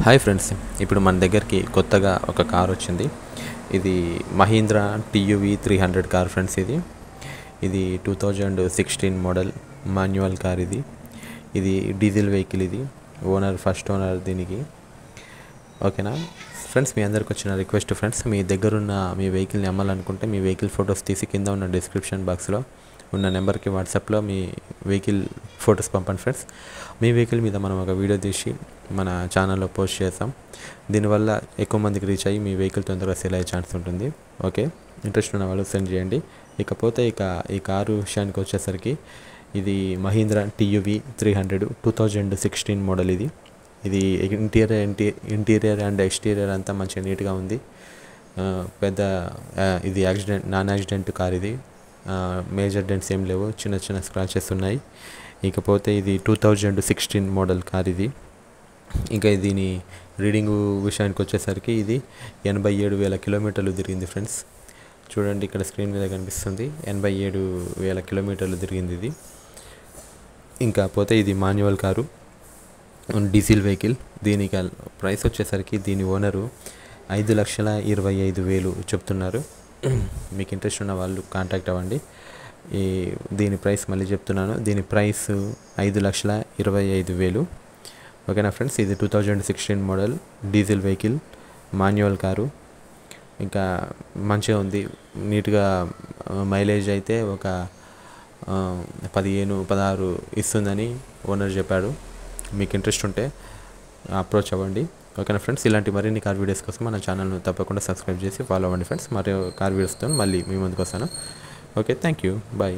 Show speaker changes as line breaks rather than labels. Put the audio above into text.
Hi friends, ఇప్పుడు మన దగ్గరికి కొత్తగా ఒక కార్ వచ్చింది. ఇది మహీంద్రా టీయూవీ 300 కార్ ఫ్రెండ్స్. ఇది 2016 మోడల్ మాన్యువల్ కార్. ఇది డీజిల్ వెహికల్. ఇది ఫస్ట్ ఓనర్ దీనికి. ఓకేనా ఫ్రెండ్స్, మీ అందరికి వచ్చిన రిక్వెస్ట్ ఫ్రెండ్స్, మీ దగ్గరున్న మీ వెహికల్ని అమ్మాలనుకుంటే మీ వెహికల్ ఫొటోస్ తీసి కింద ఉన్న డిస్క్రిప్షన్ బాక్స్లో ఉన్న నెంబర్కి వాట్సాప్లో మీ వెహికల్ ఫొటోస్ పంపండి ఫ్రెండ్స్. మీ వెహికల్ మీద మనం ఒక వీడియో తీసి మన ఛానల్లో పోస్ట్ చేస్తాం. దీనివల్ల ఎక్కువ మందికి రీచ్ అయ్యి మీ వెహికల్ తొందరగా సేల్ అయ్యే ఛాన్స్ ఉంటుంది. ఓకే, ఇంట్రెస్ట్ ఉన్న వాళ్ళు సెండ్ చేయండి. ఇకపోతే ఈ కారు విషయానికి వచ్చేసరికి ఇది మహీంద్రా టీయూవీ 300 2016 మోడల్. ఇది ఇంటీరియర్ అండ్ ఎక్స్టీరియర్ అంతా మంచిగా నీట్గా ఉంది. ఇది నాన్ యాక్సిడెంట్ కార్. ఇది మేజర్ డెంట్స్ ఏం లేవు, చిన్న చిన్న స్క్రాచెస్ ఉన్నాయి. ఇకపోతే ఇది 2016 మోడల్ కార్. ఇంకా దీని రీడింగ్ విషయానికి వచ్చేసరికి ఇది 87,000 కిలోమీటర్లు తిరిగింది ఫ్రెండ్స్. చూడండి, ఇక్కడ స్క్రీన్ మీద కనిపిస్తుంది, 87,000 కిలోమీటర్లు తిరిగింది ఇది. ఇంకా పోతే ఇది మాన్యువల్ కారు, డీజిల్ వెహికల్. దీనికి ప్రైస్ వచ్చేసరికి దీని ఓనరు 5,25,000 చెప్తున్నారు. మీకు ఇంట్రెస్ట్ ఉన్న వాళ్ళు కాంటాక్ట్ అవ్వండి. దీని ప్రైస్ మళ్ళీ చెప్తున్నాను, దీని ప్రైస్ 5,25,000. ఓకేనా ఫ్రెండ్స్, ఇది 2016 model diesel vehicle, manual car. ఇంకా మంచిగా ఉంది, నీట్గా మైలేజ్ అయితే ఒక 15-16 ఇస్తుందని ఓనర్ చెప్పాడు. మీకు ఇంట్రెస్ట్ ఉంటే అప్రోచ్ అవ్వండి. ఓకేనా ఫ్రెండ్స్, ఇలాంటి మరిన్ని కార్ వీడియోస్ కోసం మన ఛానల్ను తప్పకుండా సబ్స్క్రైబ్ చేసి ఫాలో అవ్వండి ఫ్రెండ్స్. మరియు కార్ వీడియోస్తో మళ్ళీ మీ ముందుకు వస్తాను. Okay, thank you, bye.